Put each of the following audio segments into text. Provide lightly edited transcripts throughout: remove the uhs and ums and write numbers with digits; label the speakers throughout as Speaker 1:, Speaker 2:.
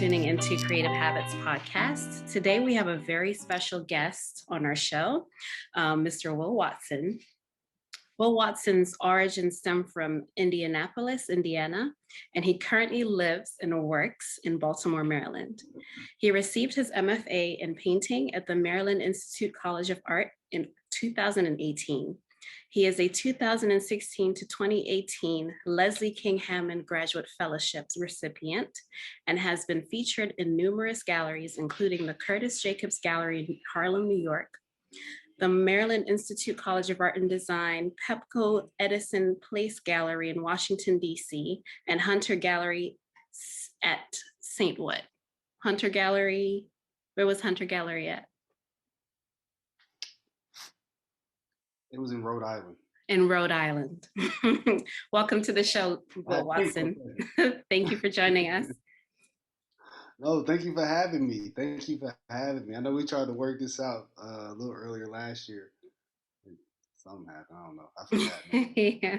Speaker 1: tuning into Creative Habits Podcast. Today we have a very special guest on our show, Mr. Will Watson. Will Watson's origins stem from Indianapolis, Indiana, and he currently lives and works in Baltimore, Maryland. He received his MFA in painting at the Maryland Institute College of Art in 2018. He is a 2016 to 2018 Leslie King Hammond Graduate Fellowship recipient and has been featured in numerous galleries, including the Curtis Jacobs Gallery in Harlem, New York, the Maryland Institute College of Art and Design, Pepco Edison Place Gallery in Washington, D.C., and Hunter Gallery at St. Wood. Hunter Gallery, where was Hunter Gallery at?
Speaker 2: It was in Rhode Island.
Speaker 1: In Rhode Island. Welcome to the show, Will Watson. Thank you for joining us.
Speaker 2: No, thank you for having me. I know we tried to work this out a little earlier last year. Something happened. I don't know. I forgot.
Speaker 1: Yeah.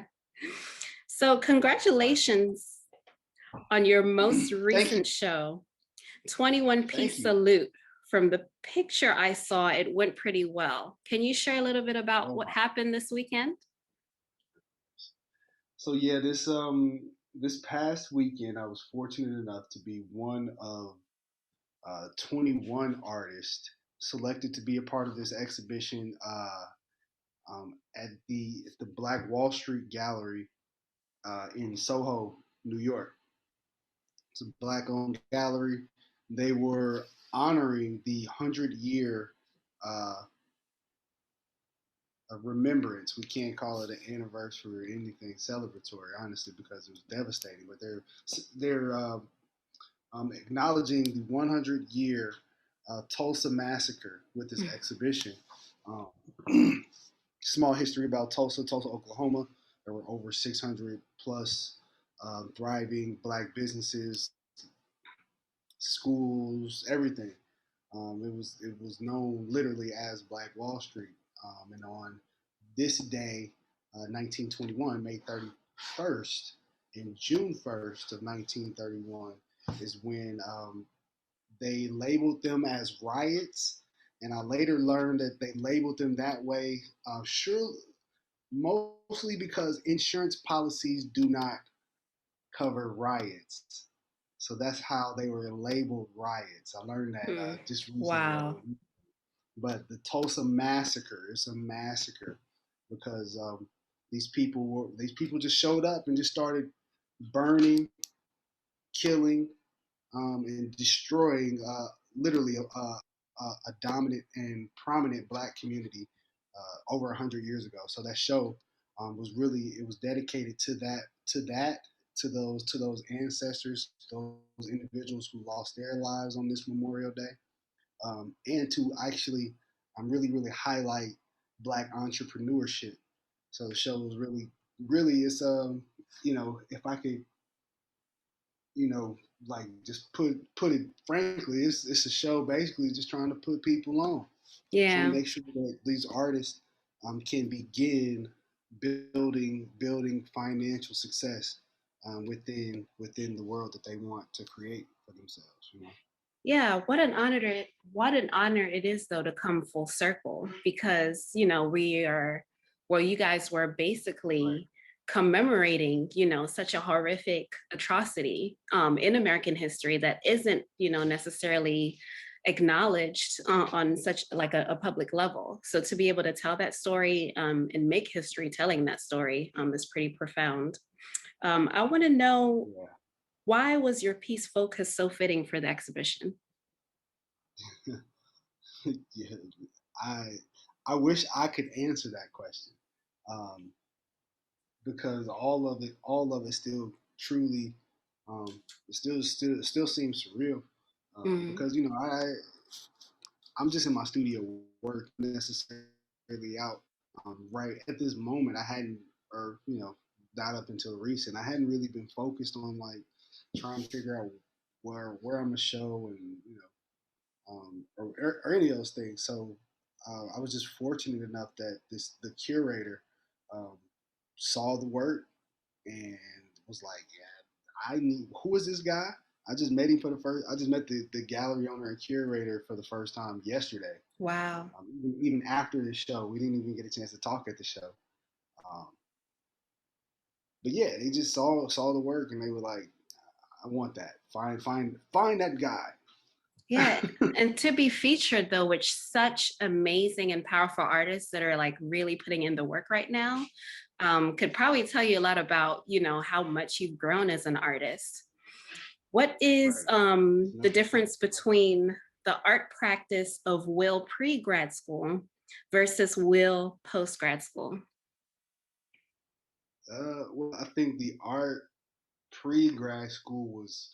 Speaker 1: So congratulations on your most recent show, 21 Piece Salute. From the picture I saw, it went pretty well. Can you share a little bit about what happened this weekend?
Speaker 2: So yeah, this past weekend, I was fortunate enough to be one of 21 artists selected to be a part of this exhibition at the Black Wall Street Gallery in Soho, New York. It's a Black-owned gallery. They were honoring the 100-year remembrance. We can't call it an anniversary or anything celebratory, honestly, because it was devastating. But they're acknowledging the 100-year Tulsa massacre with this exhibition. Small history about Tulsa, Oklahoma. There were over 600 plus thriving Black businesses, schools, everything. It was known literally as Black Wall Street. And on this day, 1921, May 31st, and June 1st of 1931 is when they labeled them as riots. And I later learned that they labeled them that way, mostly because insurance policies do not cover riots. So that's how they were labeled riots. I learned that just recently.
Speaker 1: Wow.
Speaker 2: But the Tulsa massacre is a massacre because these people just showed up and just started burning, killing, and destroying literally a dominant and prominent Black community over 100 years ago. So that show was dedicated to those ancestors, those individuals who lost their lives on this Memorial Day. And to actually really highlight Black entrepreneurship. So the show was really it's if I could like just put it frankly, it's a show basically just trying to put people on.
Speaker 1: Yeah.
Speaker 2: Trying to make sure that these artists can begin building financial success within the world that they want to create for themselves.
Speaker 1: Yeah, what an honor it is though to come full circle, because you guys were basically commemorating such a horrific atrocity in American history that isn't necessarily acknowledged on such like a public level. So to be able to tell that story and make history telling that story is pretty profound. I want to know, why was your piece focus so fitting for the exhibition?
Speaker 2: Yeah, I wish I could answer that question, because all of it still truly, it still seems surreal, because I'm just in my studio work necessarily out. Right at this moment, I hadn't, or not up until recent, I hadn't really been focused on like trying to figure out where I'm gonna show and or any of those things. So I was just fortunate enough that the curator saw the work and was like, "Yeah, who is this guy? I just met him for the first. I just met the gallery owner and curator for the first time yesterday.
Speaker 1: Wow.
Speaker 2: Even after the show, we didn't even get a chance to talk at the show. Um, but yeah, they just saw the work and they were like, "I want that. Find that guy."
Speaker 1: Yeah. And to be featured though with such amazing and powerful artists that are like really putting in the work right now, could probably tell you a lot about, how much you've grown as an artist. What is
Speaker 2: Right.
Speaker 1: the difference between the art practice of Will pre-grad school versus Will post-grad school?
Speaker 2: Well, I think the art pre grad school was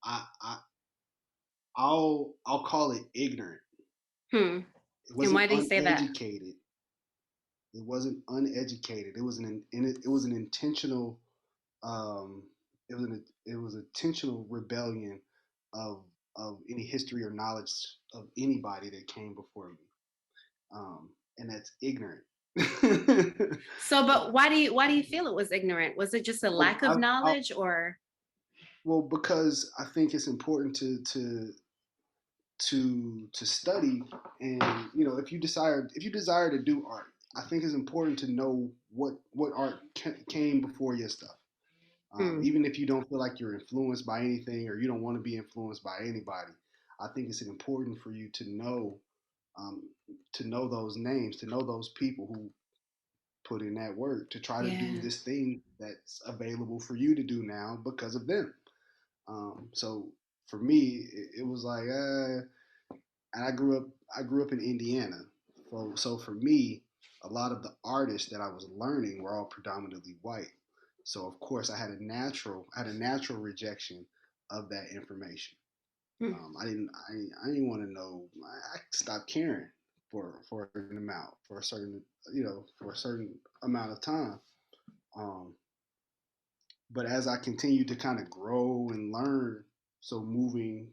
Speaker 2: I I'll call it ignorant.
Speaker 1: Hmm.
Speaker 2: It
Speaker 1: And
Speaker 2: wasn't
Speaker 1: why do you say that?
Speaker 2: uneducated. It wasn't uneducated. It was an intentional um it was intentional rebellion of any history or knowledge of anybody that came before me. And that's ignorant.
Speaker 1: So, but why do you feel it was ignorant? Was it just a
Speaker 2: well,
Speaker 1: lack of knowledge or
Speaker 2: well, because I think it's important to study, and if you desire to do art, I think it's important to know what art came before your stuff.
Speaker 1: hmm,
Speaker 2: Even if you don't feel like you're influenced by anything or you don't want to be influenced by anybody, I think it's important for you um, to know those names, to know those people who put in that work to try to do
Speaker 1: yeah,
Speaker 2: this thing that's available for you to do now because of them. So for me, it was like, and I grew up in Indiana. So for me, a lot of the artists that I was learning were all predominantly white. So of course I had a natural rejection of that information.
Speaker 1: hmm,
Speaker 2: I didn't want to know. I stopped caring for a certain amount for a certain for a certain amount of time. Um, but as I continued to kind of grow and learn, so moving,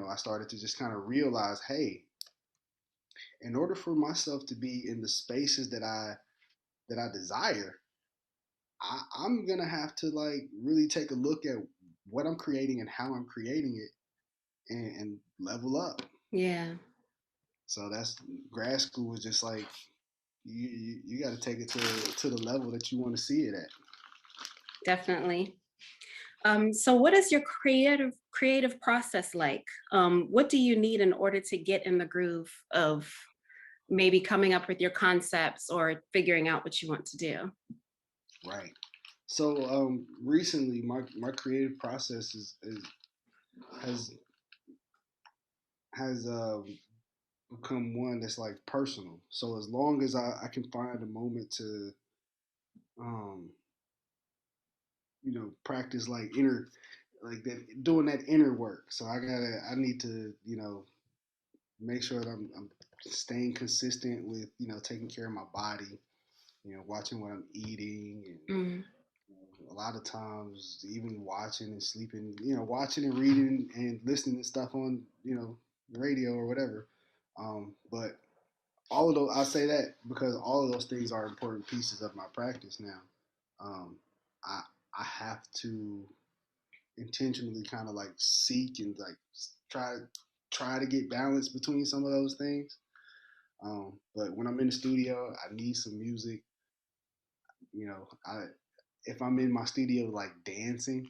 Speaker 2: I started to just kind of realize, hey, in order for myself to be in the spaces that I desire, I'm gonna have to like really take a look at what I'm creating and how I'm creating it, and level up.
Speaker 1: yeah,
Speaker 2: So that's grad school was just like you got to take it to the level that you want to see it at.
Speaker 1: definitely. So what is your creative process like? What do you need in order to get in the groove of maybe coming up with your concepts or figuring out what you want to do?
Speaker 2: Right. So recently, my creative process has has become one that's like personal. So as long as I can find a moment to um, practice like inner like that doing that inner work. So I need to, make sure that I'm staying consistent with, taking care of my body, watching what I'm eating and
Speaker 1: Mm,
Speaker 2: a lot of times even watching and sleeping, watching and reading and listening to stuff on, radio or whatever. But all of those, I say that because all of those things are important pieces of my practice now. Um, I I have to intentionally kind of like seek and like try try to get balance between some of those things. But when I'm in the studio, I need some music. I if I'm in my studio like dancing,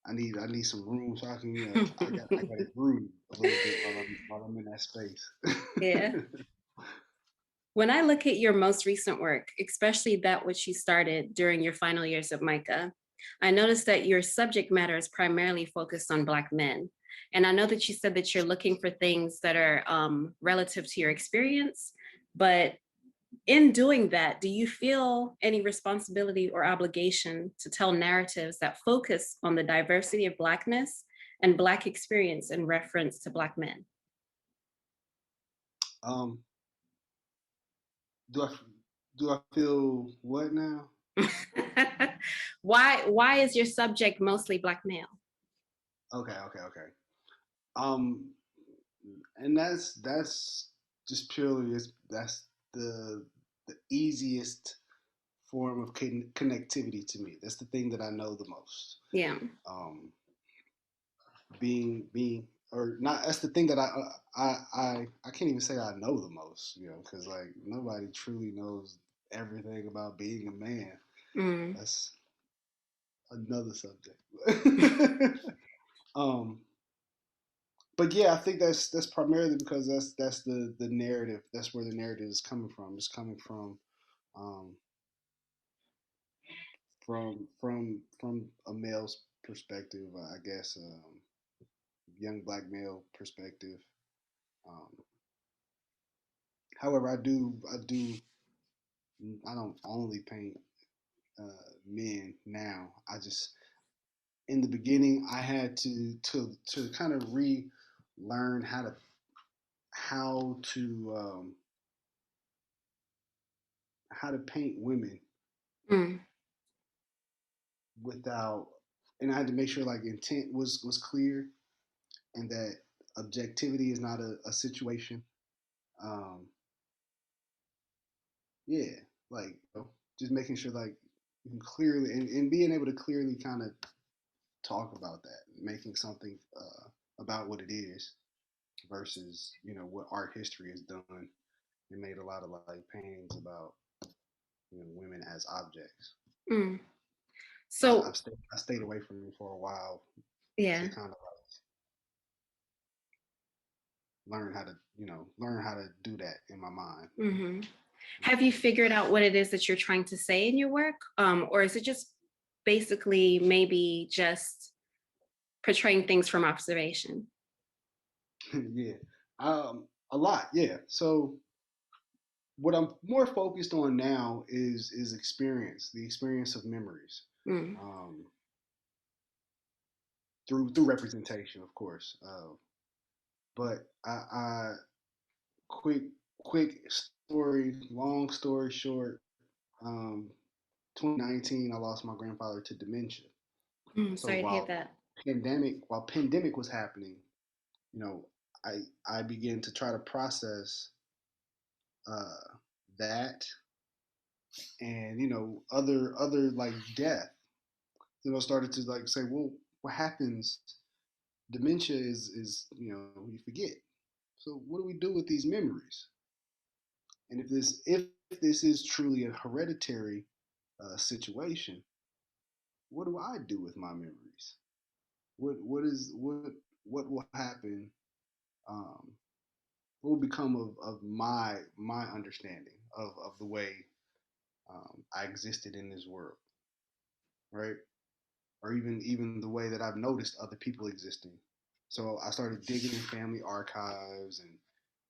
Speaker 2: I need some room so I can I got to groove a little bit while I'm in that space.
Speaker 1: yeah. When I look at your most recent work, especially that which you started during your final years at Micah, I noticed that your subject matter is primarily focused on Black men. And I know that you said that you're looking for things that are relative to your experience, but in doing that, do you feel any responsibility or obligation to tell narratives that focus on the diversity of Blackness and Black experience in reference to Black men?
Speaker 2: um, do I do I feel what now?
Speaker 1: Why is your subject mostly Black male?
Speaker 2: Okay. Um, and that's just purely that's the the easiest form of connectivity to me. That's the thing that I know the most.
Speaker 1: Yeah.
Speaker 2: Um, being or not. That's the thing that I can't even say I know the most, you know, because like nobody truly knows everything about being a man.
Speaker 1: Mm.
Speaker 2: That's another subject. um, but yeah, I think that's primarily because that's the narrative. That's where the narrative is coming from. It's coming um, from a male's perspective, I guess, young black male perspective. Um, however, I don't only paint men now. I just in the beginning I had to kind of relearn how to um, how to paint women
Speaker 1: Mm.
Speaker 2: without, and I had to make sure like intent was clear and that objectivity is not a situation. Um, yeah, like you know, just making sure like you can clearly and being able to clearly kind of talk about that, making something about what it is versus you know what art history has done. It made a lot of like paintings about you know women as objects.
Speaker 1: Mm.
Speaker 2: So
Speaker 1: So
Speaker 2: I stayed away from it for a while to
Speaker 1: yeah.
Speaker 2: kind of learn how to learn how to do that in my mind.
Speaker 1: Hmm. Have you figured out what it is that you're trying to say in your work, or is it just basically maybe just portraying things from observation?
Speaker 2: Yeah, a lot. Yeah. So what I'm more focused on now is experience, the experience of memories,
Speaker 1: Mm.
Speaker 2: um, through representation, of course. But I quick quick story, long story short. Um, 2019, I lost my grandfather to dementia.
Speaker 1: Mm,
Speaker 2: So
Speaker 1: sorry to hear that.
Speaker 2: while pandemic was happening, you know, I began to try to process uh, that and you know other like death. You know, started to like say, well, what happens? Dementia is you know you forget. So what do we do with these memories? And if this is truly a hereditary situation, what do I do with my memories? What will happen? Um, what will become of my understanding of the way I existed in this world, right? Or even the way that I've noticed other people existing. So I started digging in family archives,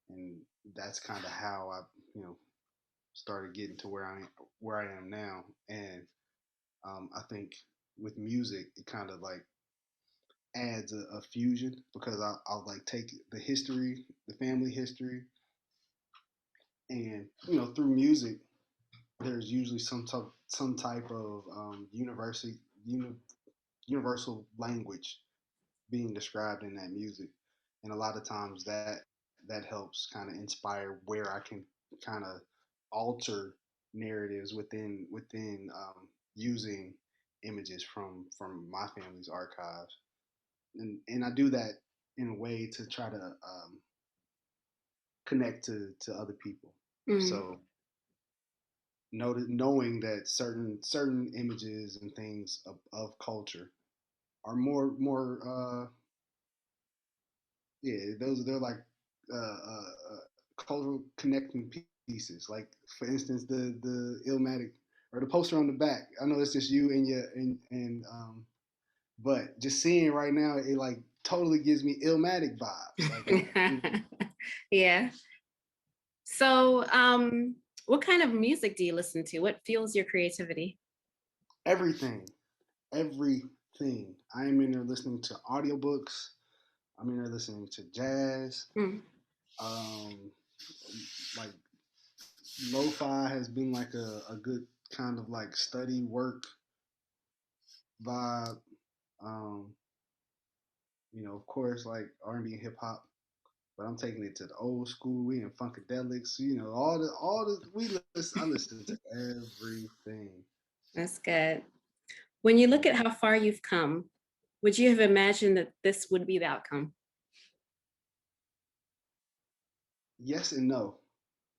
Speaker 2: and that's kind of how I you know started getting to where I am now. And I think with music, it kind of like adds a fusion because I'll like take the history, the family history, and you know through music, there's usually some type of uni, universal language being described in that music, and a lot of times that helps kind of inspire where I can kind of alter narratives within using images from my family's archives, and I do that in a way to try to connect to other people.
Speaker 1: Mm.
Speaker 2: So knowing that certain images and things of culture are yeah, they're like cultural connecting pieces. Like for instance, the Illmatic or the poster on the back. I know it's just you and your and but just seeing it right now, it like totally gives me Illmatic vibes. Like you know,
Speaker 1: Yeah. So, what kind of music do you listen to? What fuels your creativity?
Speaker 2: everything, everything. I am in there listening to audiobooks. I'm in there listening to jazz.
Speaker 1: Mm.
Speaker 2: Um, like lo-fi has been like a good kind of like study work vibe. Um, you know, of course, like R&B and hip hop, but I'm taking it to the old school. We in funkadelics, you know, all the we listen. I listen to everything.
Speaker 1: That's good. When you look
Speaker 2: Yeah.
Speaker 1: at how far you've come, Would you have imagined that this would be the outcome?
Speaker 2: Yes and no.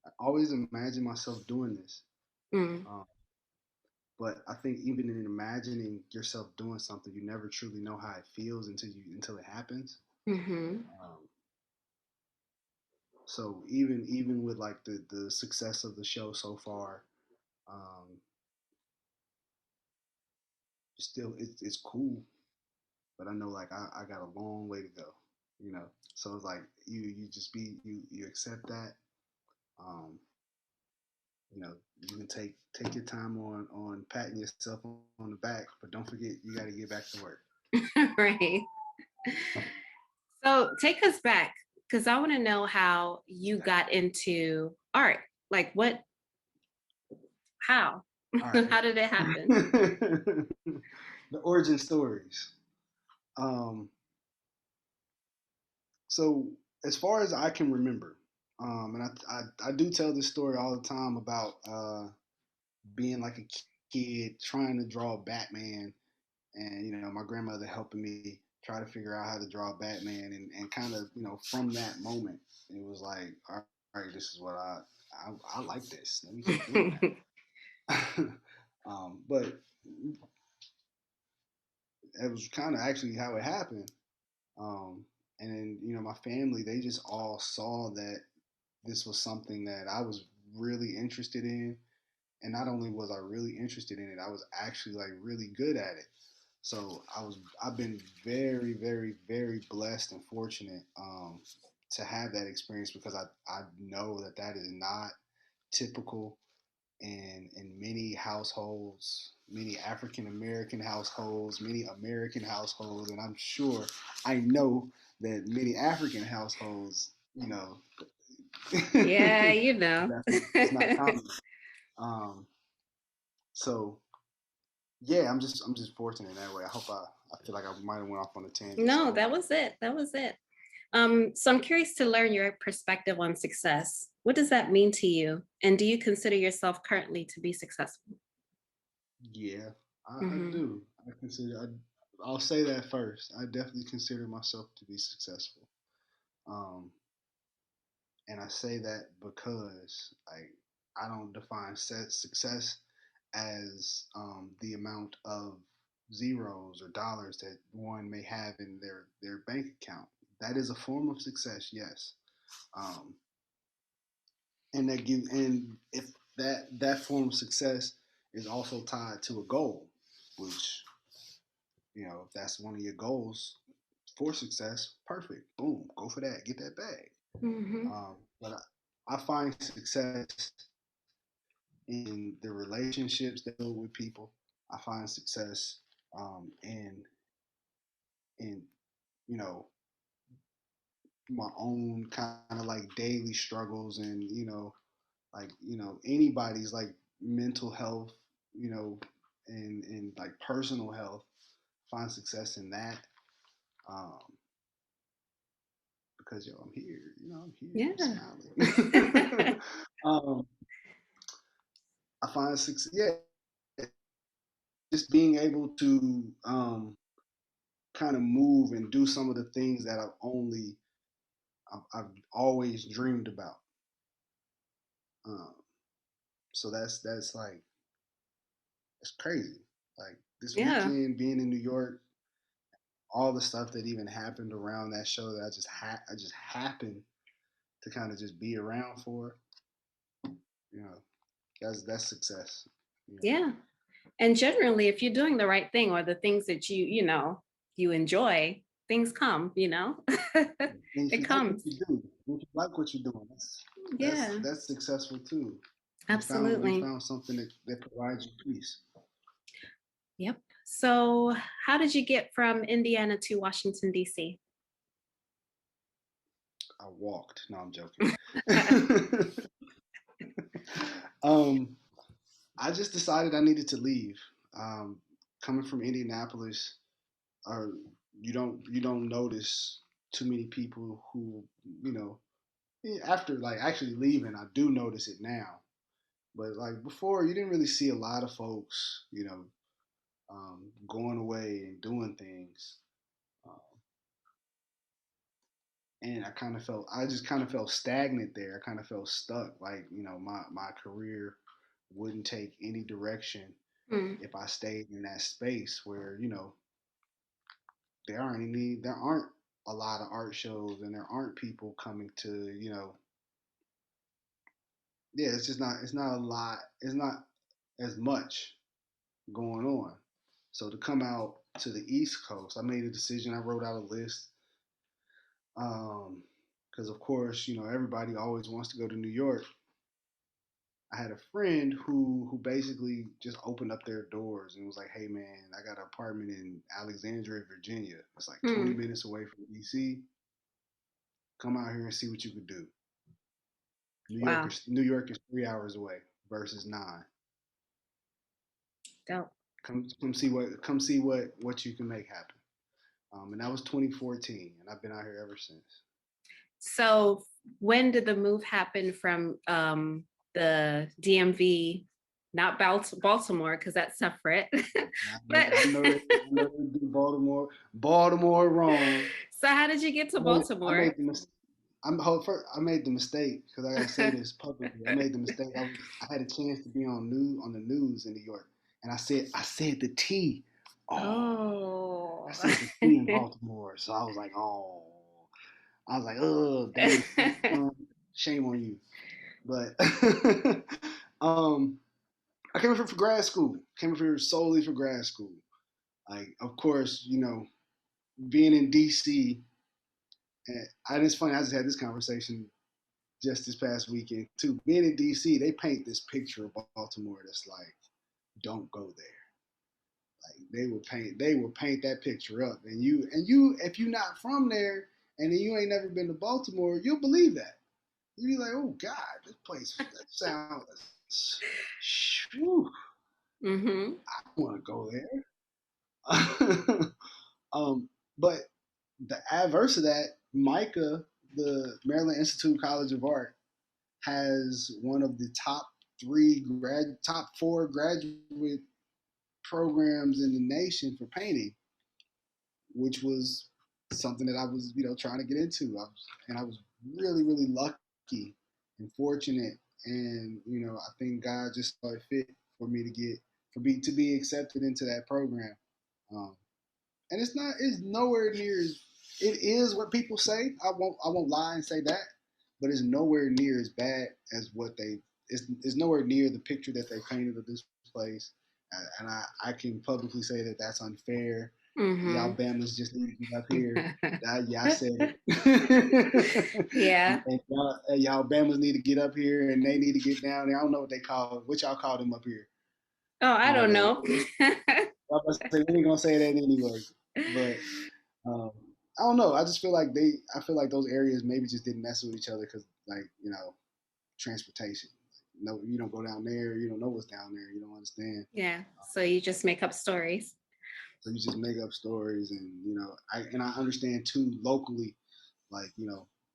Speaker 2: I always imagine myself doing this.
Speaker 1: Mm,
Speaker 2: Um, but I think even in imagining yourself doing something, you never truly know how it feels until it happens.
Speaker 1: mm-hmm.
Speaker 2: Um, so even with like the success of the show so far, um, still it's cool. But I know like I got a long way to go, you know. So it's like you just be you accept that. Um, you know, you can take your time on patting yourself on the back, but don't forget you got to get back to work.
Speaker 1: Right. So take us back because I want to know how you got into art. Like what, how?
Speaker 2: All
Speaker 1: How
Speaker 2: right.
Speaker 1: did it happen?
Speaker 2: The origin stories. Um, so as far as I can remember, and I do tell this story all the time about being like a kid trying to draw Batman, and you know my grandmother helping me try to figure out how to draw Batman, and kind of you know from that moment it was like all right, this is what I like this. Let me keep doing that. But it was kind of actually how it happened. Um, and then you know my family they just all saw that this was something that I was really interested in, and not only was I really interested in it, I was actually like really good at it. So I've been very very blessed and fortunate to have that experience because I know that that is not typical in many households, many African American households, many American households, and I'm sure I know that many African households, you know,
Speaker 1: Yeah, you know.
Speaker 2: it's not common. Um, so yeah, I'm just fortunate in that way. I feel like I might have went off on a tangent, so I
Speaker 1: No,
Speaker 2: hope
Speaker 1: that
Speaker 2: I
Speaker 1: was it. That was it. So I'm curious to learn your perspective on success. What does that mean to you? And do you consider yourself currently to be successful?
Speaker 2: yeah, I
Speaker 1: Hmm.
Speaker 2: do. I'll say that first. I definitely consider myself to be successful. Um, and I say that because I don't define success as the amount of zeros or dollars that one may have in their bank account. That is a form of success, yes. Um, and if that form of success is also tied to a goal, which you know if that's one of your goals for success, perfect, boom, go for that, get that bag.
Speaker 1: Hmm.
Speaker 2: But I find success in the relationships that I build with people. I find success in in you know my own kind of like daily struggles, and you know anybody's like mental health, you know, and like personal health. Find success in that um, because yo, I'm here. You know, I'm here. I'm
Speaker 1: Yeah.
Speaker 2: smiling. um, I find success. Yeah, just being able to kind of move and do some of the things that I've always dreamed about. Um, so that's like it's crazy. Like this
Speaker 1: Yeah.
Speaker 2: weekend, being in New York, all the stuff that even happened around that show that I just happened to kind of just be around for. You know, that's success. You know,
Speaker 1: Yeah. And generally, if you're doing the right thing or the things that you enjoy, things come,
Speaker 2: and if
Speaker 1: it
Speaker 2: you like what
Speaker 1: comes.
Speaker 2: you do, if you like what you're doing,
Speaker 1: Yeah,
Speaker 2: that's successful too. You
Speaker 1: absolutely.
Speaker 2: found something that provides you peace.
Speaker 1: Yep. So, how did you get from Indiana to Washington, D.C.?
Speaker 2: I walked. No, I'm joking. um, I just decided I needed to leave. Um, Coming from Indianapolis, or you don't notice too many people who you know after like actually leaving. I do notice it now, but like before, you didn't really see a lot of folks, you know, going away and doing things. and I just kind of felt stagnant there. I kind of felt stuck. Like, my career wouldn't take any direction
Speaker 1: Mm.
Speaker 2: if I stayed in that space where, there aren't a lot of art shows, and there aren't people coming to, yeah, it's not a lot, it's not as much going on. So to come out to the East Coast, I made a decision. I wrote out a list, because of course, everybody always wants to go to New York. I had a friend who basically just opened up their doors and was like, "Hey man, I got an apartment in Alexandria, Virginia. It's like 20
Speaker 1: Mm.
Speaker 2: minutes away from DC. Come out here and see what you could do."
Speaker 1: Wow.
Speaker 2: New York is 3 hours away versus 9.
Speaker 1: Dope.
Speaker 2: Come see what you can make happen. And that was 2014, and I've been out here ever since.
Speaker 1: So when did the move happen from the DMV, not Baltimore, because that's separate, but
Speaker 2: I know they do Baltimore wrong.
Speaker 1: so how did you get to
Speaker 2: I
Speaker 1: Baltimore?
Speaker 2: made the mistake. I made the mistake because I gotta say this publicly. I made the mistake. I had a chance to be on the news in New York, and I said the T. Oh, I
Speaker 1: Oh.
Speaker 2: said the T in Baltimore, so I was like, oh, oh, dang, son, shame on you. But um, I came up here for grad school. Came up here solely for grad school. Like, of course, being in DC. And it's funny. I just had this conversation just this past weekend too. Being in DC, they paint this picture of Baltimore that's like, don't go there. Like they will paint that picture up, and if you're not from there and then you ain't never been to Baltimore, you'll believe that. You'll be like, oh God, this place that sounds, whew,
Speaker 1: Mm-hmm.
Speaker 2: I want to go there. But the adverse of that, MICA, the Maryland Institute College of Art, has one of the top four graduate programs in the nation for painting, which was something that I was, trying to get into. I was really, really lucky and fortunate, and I think God just saw it fit for me to be accepted into that program. Um, and it's nowhere near as it is what people say. I won't lie and say that, but it's nowhere near as bad as it's nowhere near the picture that they painted of this place. And I can publicly say that that's unfair. Y'all
Speaker 1: Mm-hmm.
Speaker 2: Bama's just need to get up here. Yeah, I said it.
Speaker 1: Yeah.
Speaker 2: And y'all Bama's need to get up here, and they need to get down there. I don't know what y'all call them up here.
Speaker 1: Oh,
Speaker 2: I
Speaker 1: I
Speaker 2: don't
Speaker 1: don't
Speaker 2: know.
Speaker 1: know.
Speaker 2: I was gonna say, we ain't gonna say that anyway. But um, I don't know. I just feel like I feel like those areas maybe just didn't mess with each other because, like, transportation. No, you don't go down there. You don't know what's down there. You don't understand.
Speaker 1: Yeah. So you just make up stories.
Speaker 2: So you just make up stories, and I understand too locally, like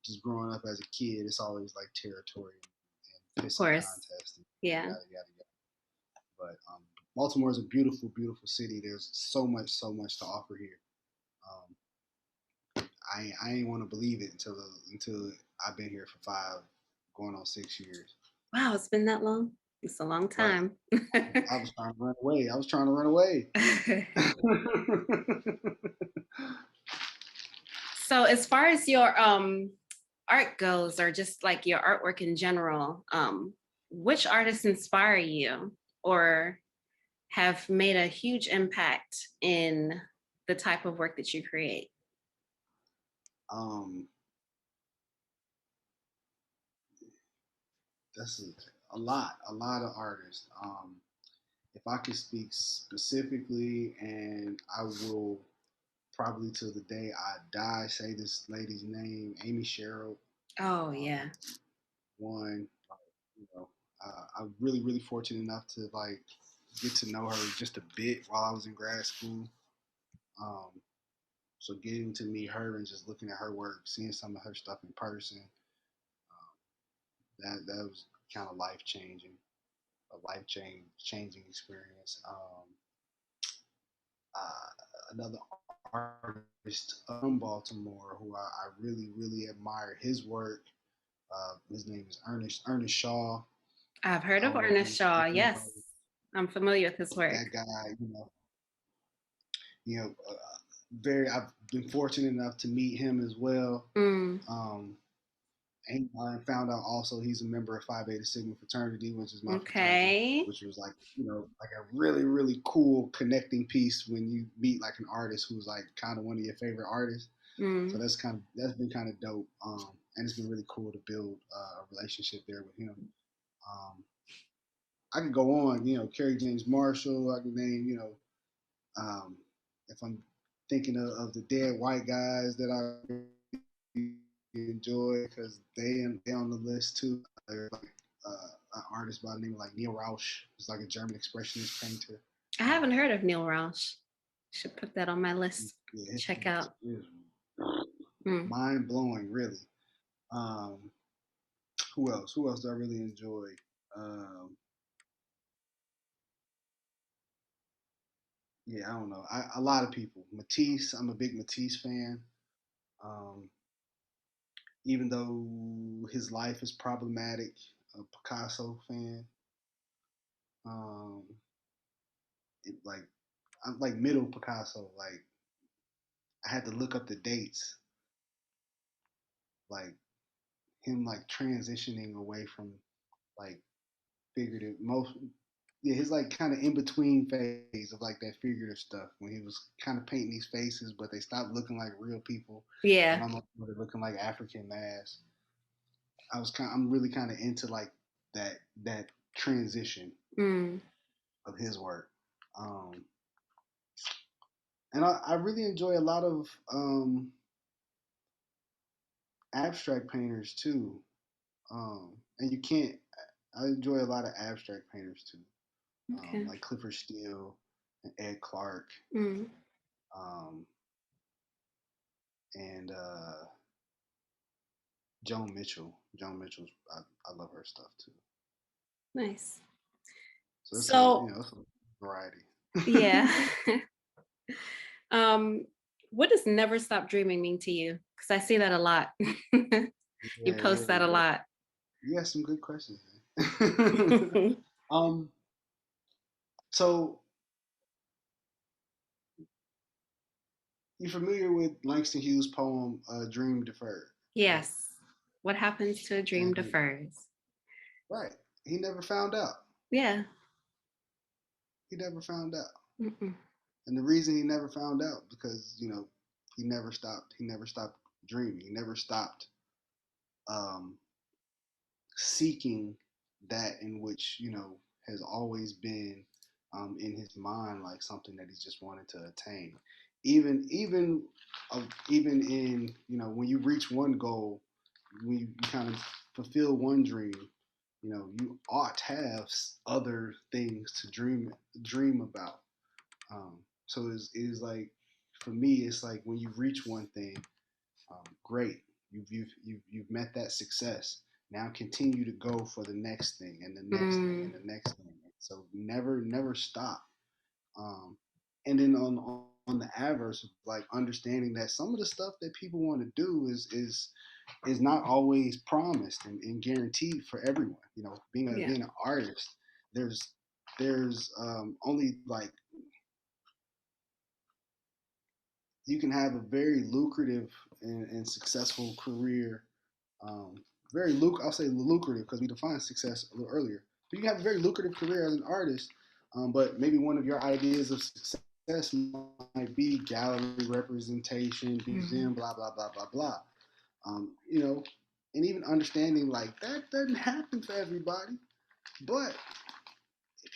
Speaker 2: just growing up as a kid, it's always like territory and
Speaker 1: Of
Speaker 2: pissing
Speaker 1: course.
Speaker 2: contest and
Speaker 1: Yeah.
Speaker 2: yada yada yada. But Baltimore is a beautiful, beautiful city. There's so much to offer here. Um, I ain't want to believe it until I've been here for going on 6 years.
Speaker 1: Wow, it's been that long. It's a long
Speaker 2: Right.
Speaker 1: time.
Speaker 2: I was trying to run away. I was trying to run away.
Speaker 1: So as far as your art goes, or just like your artwork in general, which artists inspire you or have made a huge impact in the type of work that you create?
Speaker 2: um, that's a lot of artists. If I could speak specifically, and I will probably till the day I die say this lady's name, Amy Sherrill.
Speaker 1: Oh
Speaker 2: Um,
Speaker 1: yeah.
Speaker 2: One, you know, I'm really, really fortunate enough to like get to know her just a bit while I was in grad school. Um, so getting to meet her and just looking at her work, seeing some of her stuff in person, that was kind of life changing, changing experience. Another artist from Baltimore who I really, really admire his work. His name is Ernest Shaw.
Speaker 1: I've heard
Speaker 2: I
Speaker 1: of
Speaker 2: don't know if
Speaker 1: Ernest Shaw.
Speaker 2: if you know
Speaker 1: Yes, I'm familiar with his work.
Speaker 2: that guy. You know, very. I've been fortunate enough to meet him as well.
Speaker 1: Mm,
Speaker 2: Um, and I found out also he's a member of Phi Beta Sigma fraternity, which is my fraternity,
Speaker 1: okay.
Speaker 2: which was like like a really really cool connecting piece when you meet like an artist who's like kind of one of your favorite artists. So
Speaker 1: Mm.
Speaker 2: that's been kind of dope, and it's been really cool to build a relationship there with him. Um, I could go on, Kerry James Marshall. I could name, um, if I'm thinking of the dead white guys that I enjoy because they on the list too. There's like an artist by the name of like Neil Rausch, who's like a German expressionist painter.
Speaker 1: I haven't heard of Neil Rausch. Should put that on my list.
Speaker 2: Yeah,
Speaker 1: Check out.
Speaker 2: it's
Speaker 1: Mm.
Speaker 2: mind blowing, really. Um, who else? Who else do I really enjoy? Um, yeah, I don't know. A lot of people. Matisse, I'm a big Matisse fan. Um, even though his life is problematic, a Picasso fan. Um, like I'm like middle Picasso. Like I had to look up the dates, like him like transitioning away from like figurative most. Yeah, his like kind of in between phase of like that figurative stuff when he was kind of painting these faces, but they stopped looking like real people and
Speaker 1: Yeah.
Speaker 2: almost started looking like African masks. I'm really kind of into like that transition
Speaker 1: Mm.
Speaker 2: of his work. Um, and I really enjoy a lot of abstract painters too. And you can't. I enjoy a lot of abstract painters too,
Speaker 1: Okay.
Speaker 2: like Clifford Steele and Ed Clark,
Speaker 1: Mm.
Speaker 2: um, and Joan Mitchell. Joan Mitchell's. I love her stuff too.
Speaker 1: Nice.
Speaker 2: So
Speaker 1: So
Speaker 2: it's a variety.
Speaker 1: yeah. um, what does never stop dreaming mean to you? Because I see that a lot. You
Speaker 2: Yeah,
Speaker 1: post that a
Speaker 2: yeah.
Speaker 1: lot.
Speaker 2: You got some good questions, man. um, so you familiar with Langston Hughes' poem "Dream Deferred," right?
Speaker 1: Yes. What happens to a dream
Speaker 2: And
Speaker 1: defers?
Speaker 2: right, he never found out.
Speaker 1: Yeah.
Speaker 2: He never found out,
Speaker 1: Mm-mm.
Speaker 2: and the reason he never found out because he never stopped. He never stopped dreaming. He never stopped um, seeking that in which has always been in his mind like something that he just wanted to attain. Even in when you reach one goal, when you kind of fulfill one dream, you ought to have other things to dream about. So it is like for me, it's like when you reach one thing, great. You've met that success. Now continue to go for the next thing and the next thing and
Speaker 1: Mm.
Speaker 2: the next thing. So never stop. Um, and then on the adverse of like understanding that some of the stuff that people want to do is not always promised and guaranteed for everyone.
Speaker 1: Yeah.
Speaker 2: Being an artist, there's only like you can have a very lucrative and successful career. Um, I'll say lucrative because we defined success a little earlier. But you can have a very lucrative career as an artist, but maybe one of your ideas of success might be gallery representation,
Speaker 1: Mm.
Speaker 2: museum, blah blah blah blah blah. Um, you know, and even understanding like that doesn't happen for everybody. But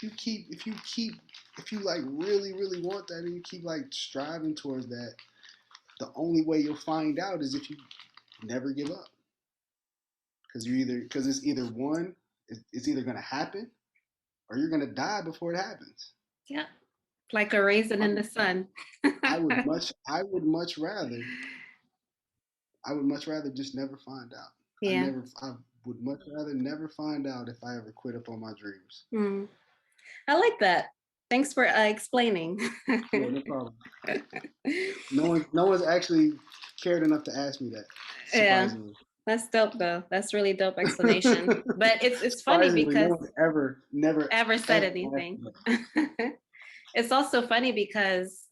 Speaker 2: if you like really really want that and you keep like striving towards that, the only way you'll find out is if you never give up because it's either it's either gonna happen or you're gonna die before it happens.
Speaker 1: Yeah. Like a raisin
Speaker 2: I
Speaker 1: in the
Speaker 2: would,
Speaker 1: sun.
Speaker 2: I would much rather just never find out.
Speaker 1: Yeah.
Speaker 2: I would much rather never find out if I ever quit up on my dreams.
Speaker 1: Mm. I like that. Thanks for explaining.
Speaker 2: Yeah, no problem. No one's actually cared enough to ask me that,
Speaker 1: Yeah,
Speaker 2: surprisingly.
Speaker 1: that's dope though. That's really dope explanation. But it's funny
Speaker 2: Surprisingly, no
Speaker 1: because
Speaker 2: one's ever, never,
Speaker 1: ever said
Speaker 2: ever asked
Speaker 1: anything.
Speaker 2: me that.
Speaker 1: It's also funny because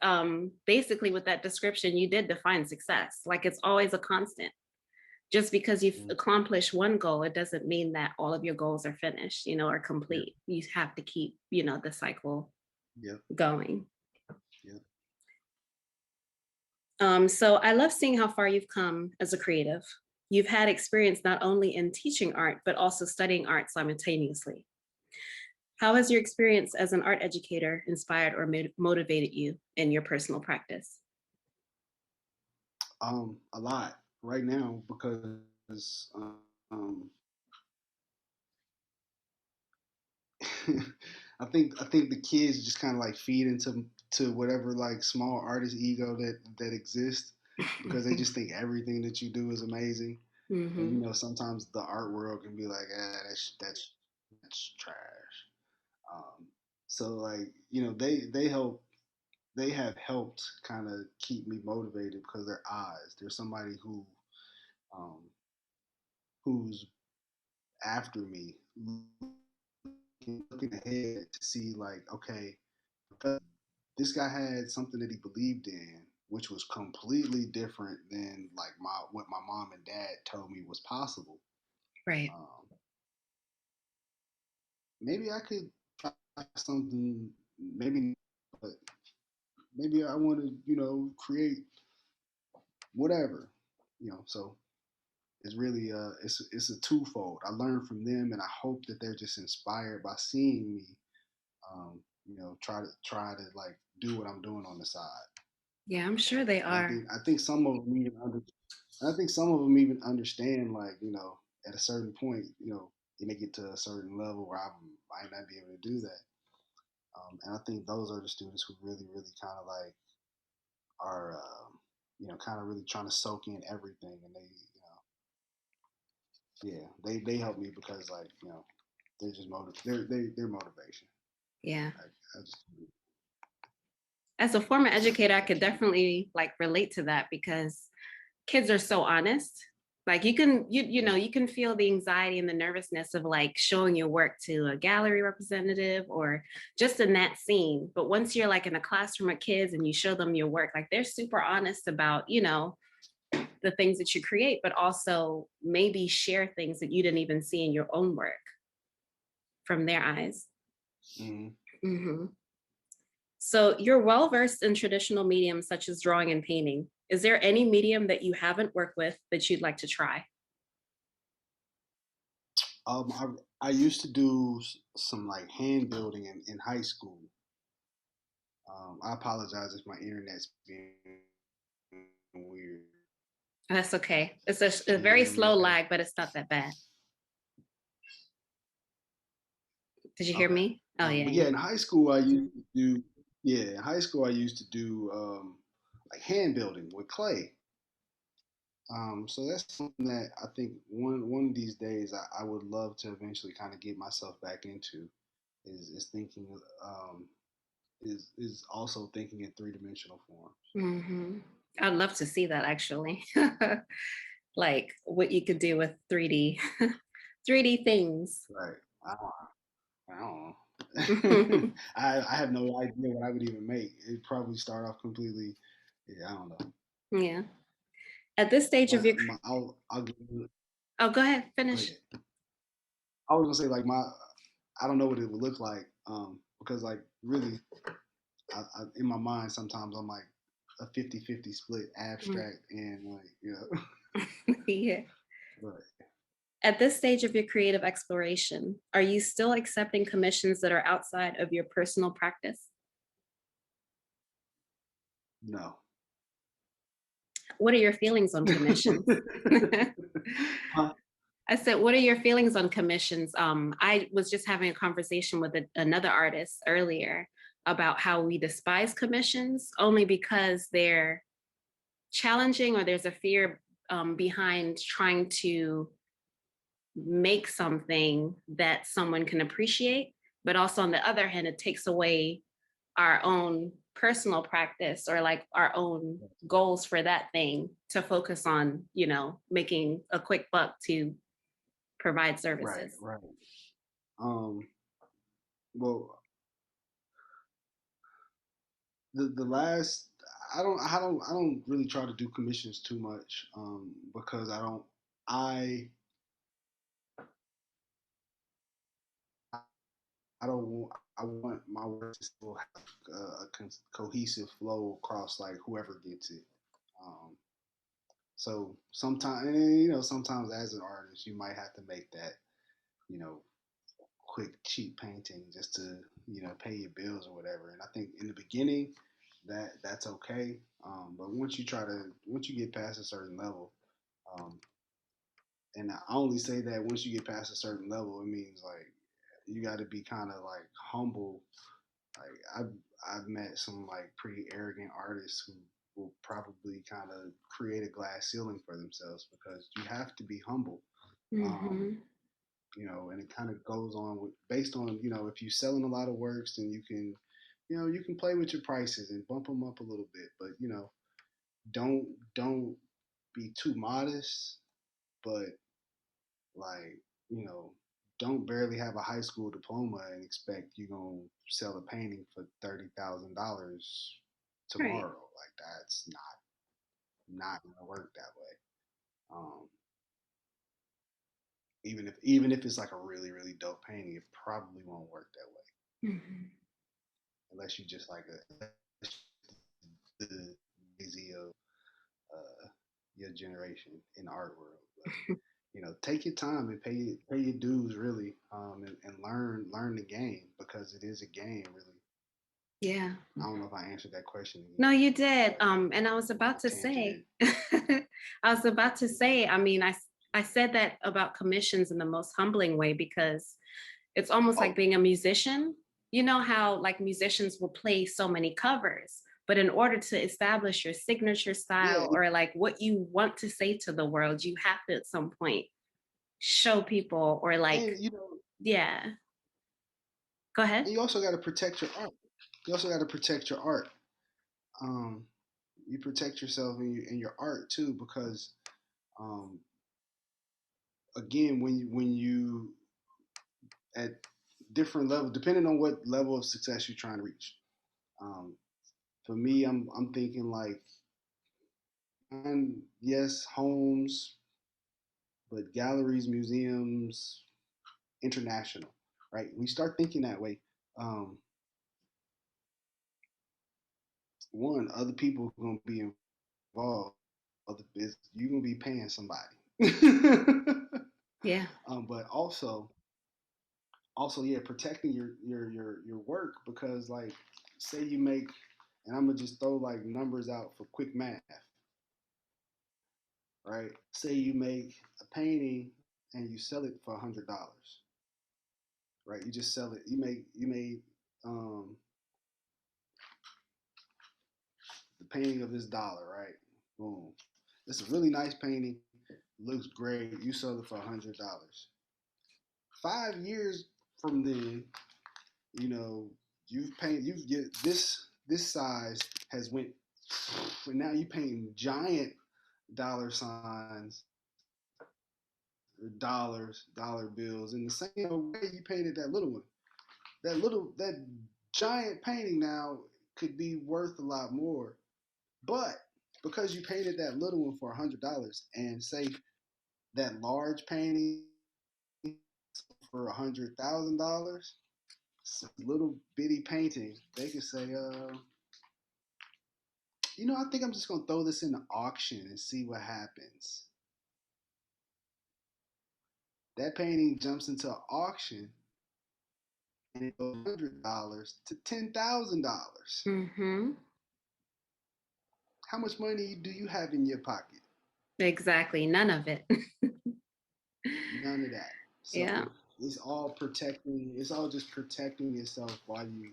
Speaker 1: basically with that description, you did define success. Like it's always a constant. Just because you've
Speaker 2: Mm,
Speaker 1: accomplished one goal, it doesn't mean that all of your goals are finished, or
Speaker 2: yeah,
Speaker 1: complete. You have to keep, the cycle
Speaker 2: yeah,
Speaker 1: going.
Speaker 2: yeah.
Speaker 1: So I love seeing how far you've come as a creative. You've had experience not only in teaching art, but also studying art simultaneously. How has your experience as an art educator inspired or motivated you in your personal practice?
Speaker 2: A lot right now because um, I think the kids just kind of like feed into whatever like small artist ego that exists because they just think everything that you do is amazing. And
Speaker 1: Hmm.
Speaker 2: sometimes the art world can be like, that's trash. Um, so like they have helped kind of keep me motivated because their eyes. There's somebody um, who's after me, looking ahead to see like, okay, this guy had something that he believed in, which was completely different than like what my mom and dad told me was possible.
Speaker 1: Right.
Speaker 2: Um, maybe I could try something, maybe, but maybe I want to, create whatever, So it's really it's a twofold. I learn from them, and I hope that they're just inspired by seeing me, try to like do what I'm doing on the side.
Speaker 1: Yeah, I'm sure they
Speaker 2: And
Speaker 1: are.
Speaker 2: I think some of them even I think some of them even understand, like, at a certain point, you may get to a certain level where I might not be able to do that. And I think those are the students who really, really kind of like are, kind of really trying to soak in everything, and yeah, they help me because like, they're just they're motivation.
Speaker 1: Yeah.
Speaker 2: I just,
Speaker 1: As a former educator, I could definitely like relate to that because kids are so honest. Like
Speaker 2: yeah,
Speaker 1: you can feel the anxiety and the nervousness of like showing your work to a gallery representative or just in that scene. But once you're like in a classroom of kids and you show them your work, like they're super honest about, the things that you create, but also maybe share things that you didn't even see in your own work from their eyes.
Speaker 2: hmm
Speaker 1: Hmm. So you're well versed in traditional mediums such as drawing and painting. Is there any medium that you haven't worked with that you'd like to try?
Speaker 2: I used to do some like hand building in high school. I apologize if my internet's being weird.
Speaker 1: That's okay. It's a
Speaker 2: Can you
Speaker 1: very
Speaker 2: hear me
Speaker 1: slow
Speaker 2: okay?
Speaker 1: lag, but it's not that bad. Did you hear
Speaker 2: Okay.
Speaker 1: me? Oh yeah,
Speaker 2: But yeah,
Speaker 1: yeah.
Speaker 2: in high school I used to do yeah, in high school I used to do like hand building with clay. So that's something that I think one of these days I would love to eventually kind of get myself back into is thinking is also thinking in 3 dimensional forms.
Speaker 1: Hmm. I'd love to see that actually. Like what you could do with 3D, 3D things.
Speaker 2: Right. I don't know. I have no idea what I would even make. It'd probably start off completely. Yeah, I don't know.
Speaker 1: Yeah. At this stage of your,
Speaker 2: I'll give you.
Speaker 1: oh, go ahead,
Speaker 2: Go
Speaker 1: finish.
Speaker 2: ahead. I was gonna say like I don't know what it would look like. Because like really, in my mind sometimes I'm like a 50-50 split
Speaker 1: Mm.
Speaker 2: abstract and like
Speaker 1: Yeah.
Speaker 2: but
Speaker 1: At this stage of your creative exploration, are you still accepting commissions that are outside of your personal practice?
Speaker 2: no.
Speaker 1: What are your feelings on commissions?
Speaker 2: Huh?
Speaker 1: I said, what are your feelings on commissions? I was just having a conversation with another artist earlier about how we despise commissions only because they're challenging or there's a fear behind trying to make something that someone can appreciate. But also, on the other hand, it takes away our own personal practice or like our own goals for that thing to focus on, making a quick buck to provide
Speaker 2: Right,
Speaker 1: services.
Speaker 2: right. Um, well, the last I don't really try to do commissions too much because I I don't want I want my work to still have cohesive flow across like whoever gets it. Um, so sometimes sometimes as an artist you might have to make that you know quick cheap painting just to pay your bills or whatever. And I think in the beginning that's okay. But once you get past a certain level, um, and I only say that once you get past a certain level, it means like you got to be kind of like humble. Like I've met some like pretty arrogant artists who will probably kind of create a glass ceiling for themselves because you have to be humble. Um,
Speaker 1: Hmm.
Speaker 2: and it kind of goes on with based on if you're selling a lot of works, then you can play with your prices and bump them up a little bit, but don't don't be too modest, but like you know don't barely have a high school diploma and expect you're gonna sell a painting for $30,000
Speaker 1: Right.
Speaker 2: tomorrow. Like that's not gonna work that way. Um, even if it's like a really really dope painting, it probably won't work that way
Speaker 1: Hmm.
Speaker 2: unless you just like the Jay-Z of uh, your generation in the art world. But take your time and pay your dues really, and learn the game because it is a game really.
Speaker 1: Yeah.
Speaker 2: I don't know if I answered that question
Speaker 1: No,
Speaker 2: again,
Speaker 1: you did.
Speaker 2: but
Speaker 1: And I was
Speaker 2: I might
Speaker 1: about
Speaker 2: have
Speaker 1: to
Speaker 2: tangented.
Speaker 1: say, I was about to say, I mean, I said that about commissions in the most humbling way because it's almost like
Speaker 2: Oh
Speaker 1: being a musician. You know how like musicians will play so many covers, but in order to establish your signature
Speaker 2: yeah,
Speaker 1: style or like what you want to say to the world, you have to at some point show people or like,
Speaker 2: and
Speaker 1: yeah, go ahead.
Speaker 2: and you also got to protect your art. You also got to protect your art. Um, you protect yourself and your art too because um, again when you at different levels, depending on what level of success you're trying to reach. Um, for me, I'm thinking like, yes, homes, but galleries, museums, international, right? We start thinking that way. Um, one, other people are gonna be involved. Other business, you're gonna be paying somebody.
Speaker 1: Yeah.
Speaker 2: But also, yeah, protecting your work because like, say you make, and I'm gonna just throw like numbers out for quick math, right? Say you make a painting and you sell it for $100, right? You just sell it. You made um, the painting of this dollar, right? Boom. It's a really nice painting. Looks great. You sell it for $100. 5 years from then, you know, you've get this size has went, but now you painting giant dollar signs, dollars, dollar bills in the same way you painted that little one. That giant painting now could be worth a lot more. But because you painted that little one for $100 and say that large painting for $100,000, little bitty painting, they could say, I think I'm just gonna throw this in the auction and see what happens. That painting jumps into an auction and it goes $100 to $10,000.
Speaker 1: Hmm.
Speaker 2: How much money do you have in your pocket?
Speaker 1: Exactly. None of it.
Speaker 2: None of that.
Speaker 1: Yeah.
Speaker 2: So it's all protecting. It's all just protecting yourself while you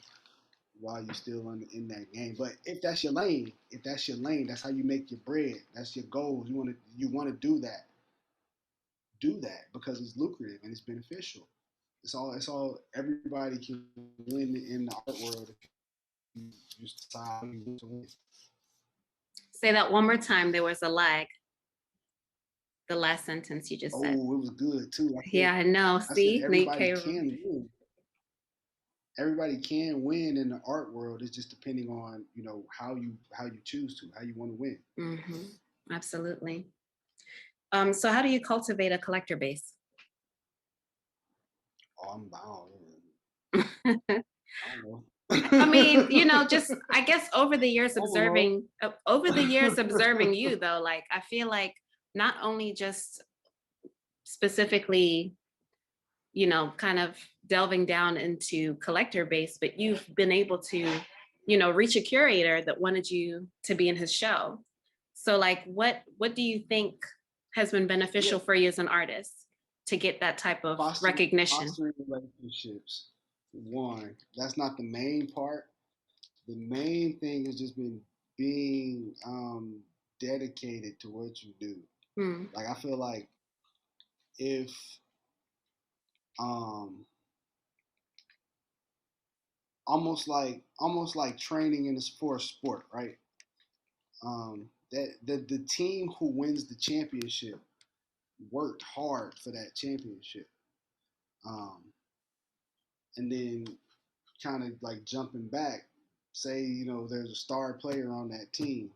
Speaker 2: still in that game. But if that's your lane, that's how you make your bread. That's your goal. You want to do that because it's lucrative and it's beneficial. It's all everybody can win in the art world you decide how you want to win.
Speaker 1: Say that one more time. There was a lag. The last sentence you just said.
Speaker 2: Oh, it was good too.
Speaker 1: Yeah, I know.
Speaker 2: I said
Speaker 1: See, Nate
Speaker 2: everybody
Speaker 1: K.
Speaker 2: can win. Everybody can win in the art world. It's just depending on how you choose to, how you want to win.
Speaker 1: Mm-hmm. Absolutely. So how do you cultivate a collector base?
Speaker 2: Oh, I'm bound.
Speaker 1: I
Speaker 2: I don't know.
Speaker 1: mean, just I guess
Speaker 2: I don't know.
Speaker 1: over the years observing you though, like I feel like not only just specifically, kind of delving down into collector base, but you've been able to, reach a curator that wanted you to be in his show. So like what do you think has been
Speaker 2: Yeah,
Speaker 1: beneficial for you as an artist to get that type of recognition?
Speaker 2: fostering relationships. One, that's not the main part. The main thing has just been being dedicated to what you do.
Speaker 1: Hmm.
Speaker 2: Like I feel like if um, almost like training in for a sport, right? That the team who wins the championship worked hard for that championship, um, and then kind of like jumping back, say there's a star player on that team.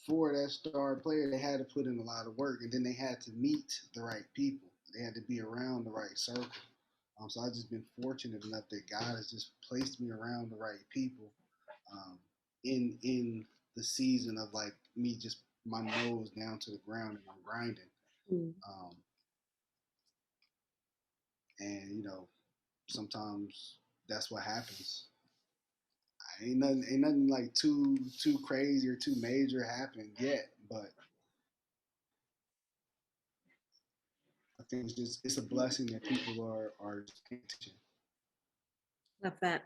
Speaker 2: For that star player, they had to put in a lot of work, and then they had to meet the right people. They had to be around the right circle. So I've just been fortunate enough that God has just placed me around the right people um, in the season of like me just my nose down to the ground and I'm grinding.
Speaker 1: Hmm.
Speaker 2: Um, and sometimes that's what happens. Ain't nothing like too crazy or too major happened yet, but I think it's a blessing that people are just paying attention.
Speaker 1: Love that.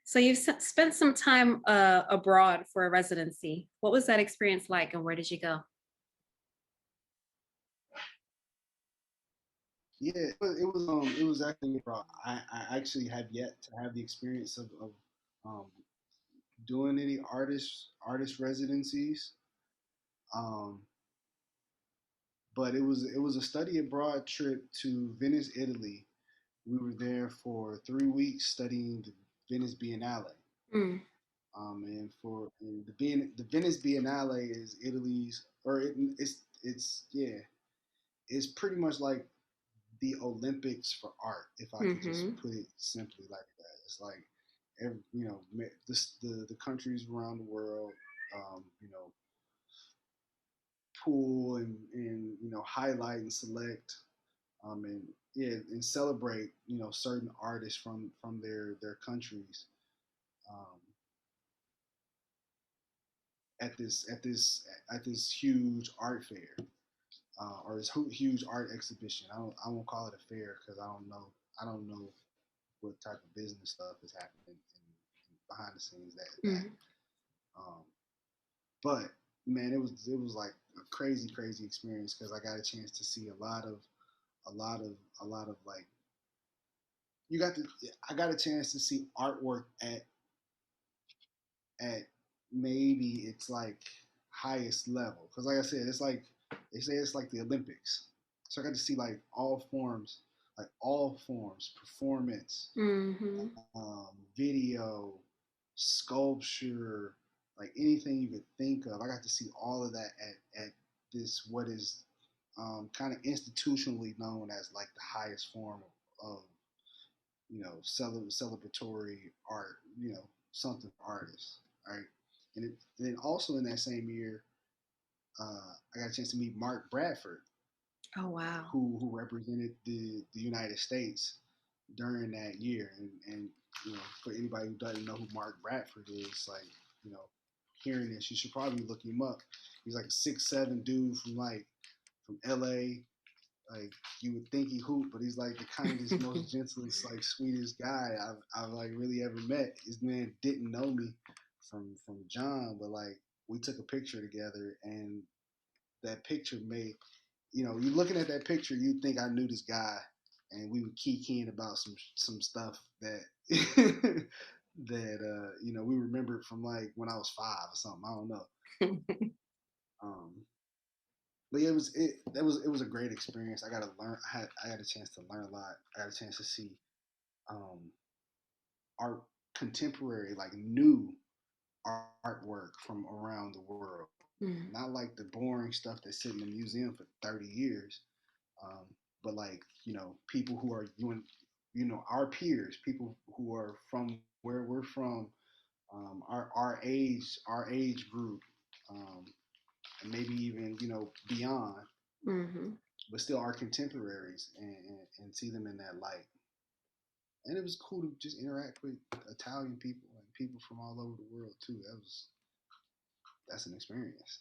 Speaker 1: So you've spent some time abroad for a residency. What was that experience like, and where did you go?
Speaker 2: Yeah, it was actually raw. I actually have yet to have the experience of um, doing any artist residencies. Um, but it was a study abroad trip to Venice, Italy. We were there for 3 weeks studying the Venice Biennale.
Speaker 1: Mm,
Speaker 2: And the Venice Biennale is Italy's, or it's yeah, it's pretty much like the Olympics for art, if I could just
Speaker 1: hmm
Speaker 2: put it simply like that. It's like the countries around the world, um, you know, pool and highlight and select, and yeah, and celebrate certain artists from their countries, um, at this huge art fair, or this huge art exhibition. I won't call it a fair because I don't know what type of business stuff is happening behind the scenes that.
Speaker 1: hmm
Speaker 2: Um, but man, it was like a crazy experience because I got a chance to see a lot of like you got to I got a chance to see artwork at maybe it's like highest level because like I said, it's like they say it's like the Olympics. So I got to see like all forms, performance,
Speaker 1: hmm
Speaker 2: video, sculpture, like anything you could think of. I got to see all of that at this what is kind of institutionally known as like the highest form of celebratory art, something for artists, right? And then also in that same year, I got a chance to meet Mark Bradford,
Speaker 1: Oh wow.
Speaker 2: who represented the United States during that year. And for anybody who doesn't know who Mark Bradford is, like you know, hearing this, you should probably look him up. He's like a 6'7" dude from LA. Like you would think he hooped, but he's like the kindest, most gentlest, like sweetest guy I've like really ever met. His man didn't know me from John, but like we took a picture together, and that picture made you looking at that picture, you think I knew this guy, and we would keying about some stuff that that we remembered from like when I was 5 or something. I don't know. Um, but yeah, it was a great experience. I got to learn. I got a chance to learn a lot. I got a chance to see um, art, contemporary, like new artwork from around the world.
Speaker 1: Mhm.
Speaker 2: Not like the boring stuff that's sitting in a museum for 30 years, um, but like people who are doing our peers, people who are from where we're from, our age group, um, and maybe even beyond,
Speaker 1: Mhm.
Speaker 2: but still our contemporaries, and see them in that light. And it was cool to just interact with Italian people and people from all over the world too. That's an experience.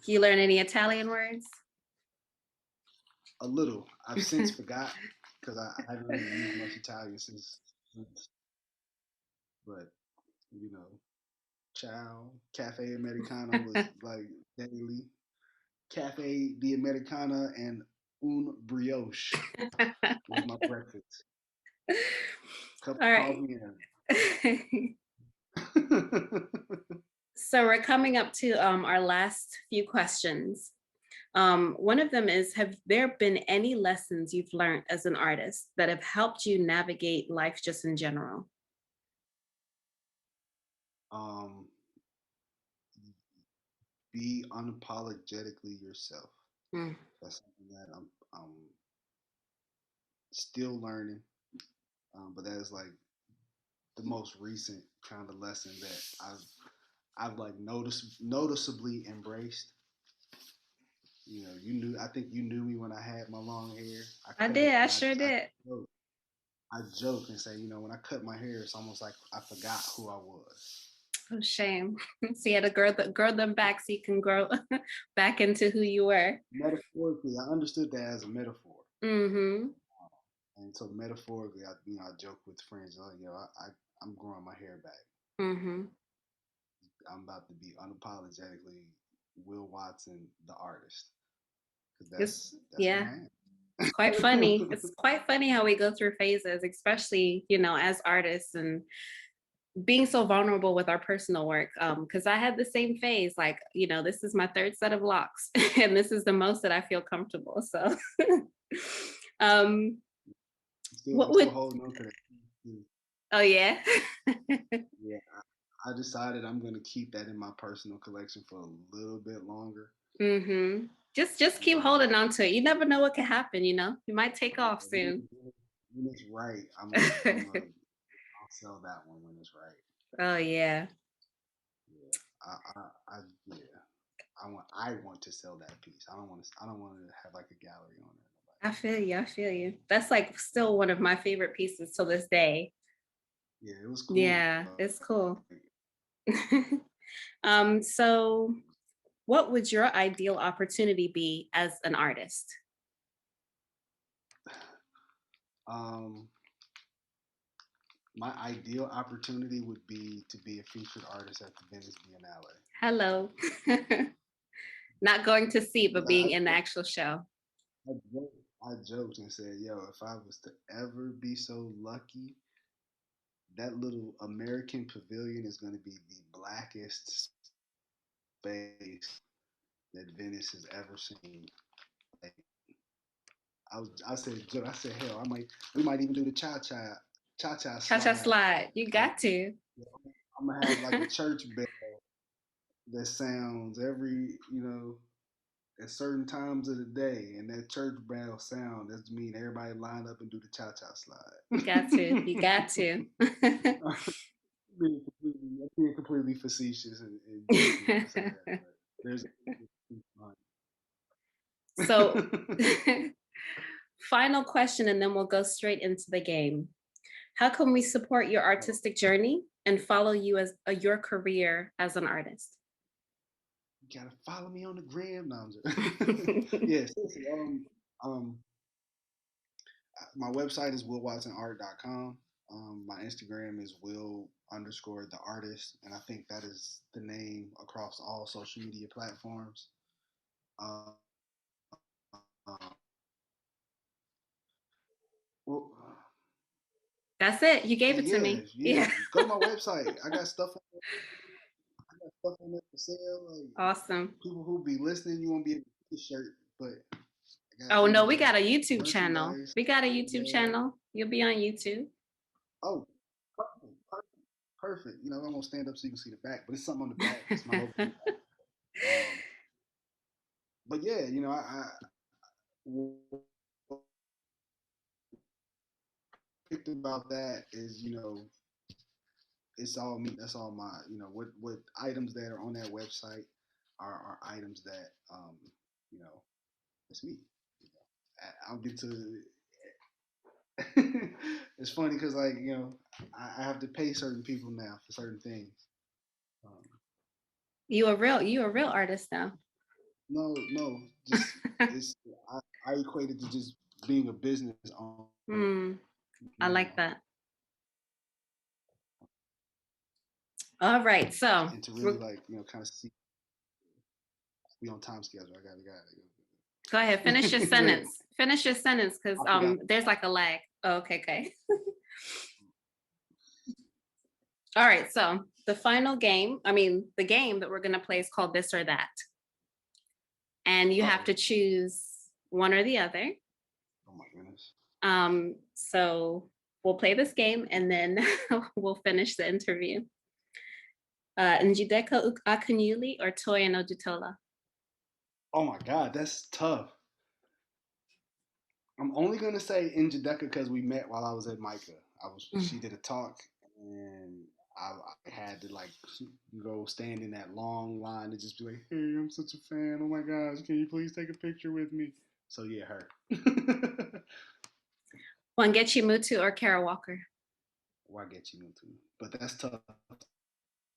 Speaker 1: You learn any Italian words?
Speaker 2: A little. I've since forgot because I haven't really used much Italian since, but you know, ciao, cafe americano was like daily. Cafe di americana and un brioche was my breakfast. Cup
Speaker 1: All
Speaker 2: of
Speaker 1: right.
Speaker 2: coffee and
Speaker 1: So we're coming up to our last few questions. One of them is, have there been any lessons you've learned as an artist that have helped you navigate life just in general?
Speaker 2: um, be unapologetically yourself.
Speaker 1: Mm.
Speaker 2: That's something that I'm still learning, but that is like the most recent kind of lesson that I've like noticeably embraced. I think you knew me when I had my long hair. I
Speaker 1: I
Speaker 2: cut
Speaker 1: did,
Speaker 2: it
Speaker 1: I
Speaker 2: and
Speaker 1: sure
Speaker 2: I
Speaker 1: did.
Speaker 2: joke, I joke and say, when I cut my hair, it's almost like I forgot who I was.
Speaker 1: Oh, shame. So you had to grow them back so you can grow back into who you were.
Speaker 2: Metaphorically, I understood that as a metaphor,
Speaker 1: Mm-hmm.
Speaker 2: and so metaphorically, I joke with friends, like, I'm growing my hair back.
Speaker 1: Mm-hmm.
Speaker 2: I'm about to be unapologetically Will Watson, the artist, because
Speaker 1: It's
Speaker 2: that's who
Speaker 1: yeah.
Speaker 2: I
Speaker 1: It's quite funny. It's quite funny how we go through phases, especially, as artists and being so vulnerable with our personal work. Because I had the same phase, like, this is my third set of locks, and this is the most that I feel comfortable. So, um,
Speaker 2: I'm
Speaker 1: what
Speaker 2: still
Speaker 1: would,
Speaker 2: holding on to that.
Speaker 1: oh, yeah.
Speaker 2: Yeah, I decided I'm gonna keep that in my personal collection for a little bit longer.
Speaker 1: Mm-hmm. Just keep
Speaker 2: But
Speaker 1: holding on to it. You never know what can happen, You might take off
Speaker 2: when,
Speaker 1: soon.
Speaker 2: when it's right, I'll sell that one when it's right.
Speaker 1: Oh, yeah.
Speaker 2: Yeah, yeah. I want to sell that piece. I don't want to have like a gallery on it.
Speaker 1: I feel you. I feel you. That's like still one of my favorite pieces till this day.
Speaker 2: Yeah, it was cool.
Speaker 1: Yeah, it's cool.
Speaker 2: Like,
Speaker 1: So what would your ideal opportunity be as an artist?
Speaker 2: um, my ideal opportunity would be to be a featured artist at the Venice Biennale.
Speaker 1: Hello. Not going to see, but being
Speaker 2: I,
Speaker 1: in the actual show.
Speaker 2: I joked and said, "Yo, if I was to ever be so lucky, that little American pavilion is going to be the blackest space that Venice has ever seen." Like, I said, hell, we might even do the cha cha
Speaker 1: Cha cha
Speaker 2: slide.
Speaker 1: slide. You
Speaker 2: Like,
Speaker 1: got to.
Speaker 2: I'm gonna have like a church bell that sounds at certain times of the day, and that church bell sound, that's mean everybody line up and do the cha cha
Speaker 1: You got to. You
Speaker 2: slide.
Speaker 1: got to.
Speaker 2: Being completely facetious and joking when I say that, but there's
Speaker 1: So, final question, and then we'll go straight into the game. How can we support your
Speaker 2: oh,
Speaker 1: artistic journey and follow you as your career as an artist?
Speaker 2: you gotta follow me on the gram. No, yeah, seriously. Um, my website is willwatsonart.com. My Instagram is will underscore the artist, and I think that is the name across all social media platforms. Uh, well,
Speaker 1: That's it. You gave
Speaker 2: And
Speaker 1: it to
Speaker 2: yeah,
Speaker 1: me.
Speaker 2: yeah.
Speaker 1: Yeah.
Speaker 2: Go to my website. I got stuff on there for sale. Like
Speaker 1: Awesome.
Speaker 2: people who be listening, you won't be able to get the shirt, but I got
Speaker 1: Oh no, we
Speaker 2: Indigo
Speaker 1: got a YouTube channel.
Speaker 2: merchandise
Speaker 1: We got a
Speaker 2: on
Speaker 1: YouTube
Speaker 2: there.
Speaker 1: channel. You'll be on YouTube.
Speaker 2: Oh, perfect, perfect, perfect. You know, I'm gonna stand up so you can see the back, but it's something on the back. It's my logo on the back. But yeah, you know, what I picked about that is, you know, it's all me. That's all my, you know, what items that are on that website are items that, you know, it's me. You know, I'll get to. It's funny because, like, you know, I have to pay certain people now for certain things. Um,
Speaker 1: you a real artist now.
Speaker 2: no, no, just it's I equate it to just being a business owner
Speaker 1: Hmm. I like
Speaker 2: now,
Speaker 1: that. All right. So
Speaker 2: and to really
Speaker 1: we're,
Speaker 2: like, you know, kind of see we on time schedule. I got
Speaker 1: go ahead. Finish your
Speaker 2: it. Go ahead.
Speaker 1: sentence. Finish your sentence because
Speaker 2: I forgot.
Speaker 1: there's like a lag. Oh, okay. Okay. All right. So the final game. I mean, the game that we're gonna play is called This or That, and you have
Speaker 2: Oh,
Speaker 1: to choose one or the other.
Speaker 2: oh my goodness.
Speaker 1: So we'll play this game and then we'll finish the interview. Njideka Akunyili or Toya no Jutola?
Speaker 2: Oh my God, that's tough. I'm only gonna say Njideka because we met while I was at Micah. She did a talk and I had to like go stand in that long line and just be like, "Hey, I'm such a fan. Oh my gosh, can you please take a picture with me?" So yeah, her.
Speaker 1: Wangechi Mutu or Kara Walker?
Speaker 2: Why get you into? But that's tough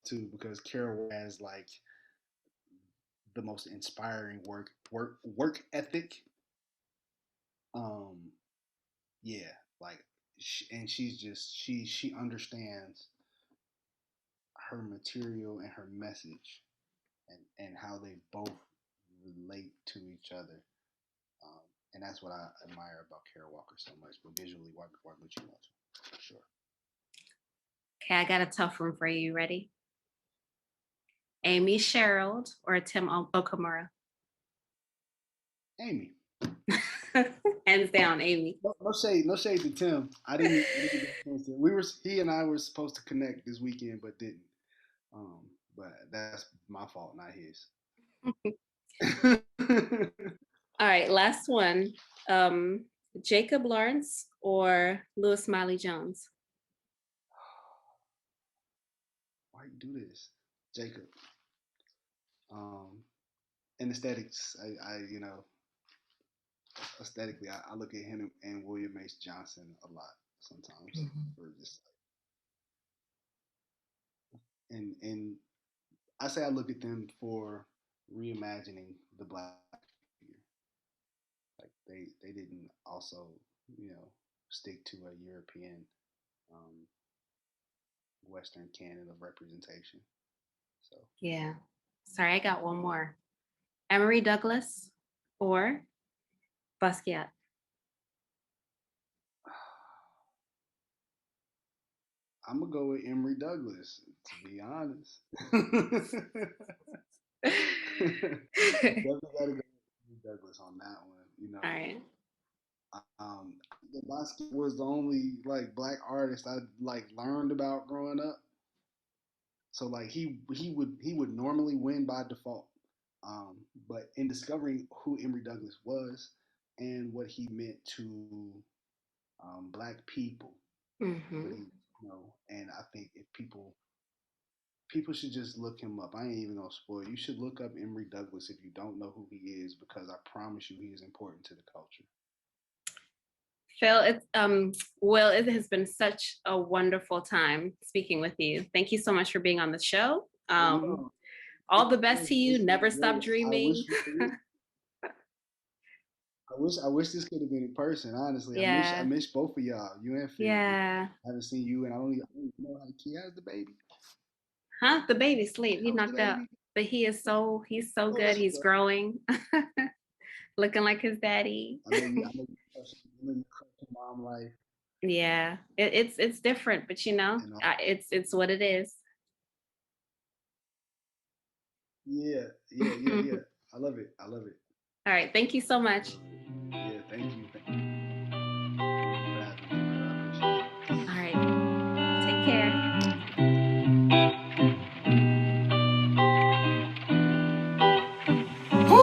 Speaker 2: too because Carol has like the most inspiring work ethic. Um, yeah, like, and she understands her material and her message, and how they both relate to each other. Um, and that's what I admire about Kara Walker so much. But visually, why would you want to? For sure.
Speaker 1: Okay, I got a tough one for you. You ready? Amy Sherald or Tim Okamura?
Speaker 2: Amy.
Speaker 1: Hands down, Amy.
Speaker 2: No, no shade to Tim. I didn't get a chance to. He and I were supposed to connect this weekend, but didn't. But that's my fault, not his.
Speaker 1: All right, last one. Um, Jacob Lawrence or Lewis Miley Jones?
Speaker 2: Why you do this, Jacob? Um, and aesthetics, you know, aesthetically, I look at him and William H. Johnson a lot sometimes for just and I say I look at them for reimagining the black figure. Like they didn't also, you know, stick to a European um, Western canon of representation. So
Speaker 1: Yeah. Sorry, I got one more. Emory Douglas or Basquiat?
Speaker 2: I'm gonna go with Emory Douglas, to be honest. Definitely gotta go with Douglas on that one. You
Speaker 1: All
Speaker 2: know,
Speaker 1: right.
Speaker 2: um, the Basquiat was the only like black artist I like learned about growing up. So like he would normally win by default. But in discovering who Emory Douglas was and what he meant to black people, what
Speaker 1: Mm-hmm.
Speaker 2: he, you know, and I think if people should just look him up. I ain't even gonna spoil. You should look up Emory Douglas if you don't know who he is, because I promise you he is important to the culture.
Speaker 1: Phil, Will, it has been such a wonderful time speaking with you. Thank you so much for being on the show.
Speaker 2: Oh no,
Speaker 1: All the best to you.
Speaker 2: it's been
Speaker 1: Never stop
Speaker 2: great.
Speaker 1: dreaming.
Speaker 2: I wish this could have been in person. Honestly, I
Speaker 1: Yeah.
Speaker 2: miss both of y'all, you and Phil.
Speaker 1: Yeah.
Speaker 2: I haven't seen you, and I don't even know how the kid has the baby.
Speaker 1: Huh? The baby sleep. He
Speaker 2: How was the
Speaker 1: knocked out.
Speaker 2: baby?
Speaker 1: But he's so
Speaker 2: Oh,
Speaker 1: good.
Speaker 2: that's what's
Speaker 1: He's
Speaker 2: up.
Speaker 1: growing. Looking like his daddy.
Speaker 2: I know you crush your mom life.
Speaker 1: Yeah, it's different, but
Speaker 2: and all.
Speaker 1: it's what it is.
Speaker 2: Yeah, yeah, yeah, yeah. I love it. I love it.
Speaker 1: All right, thank you so much.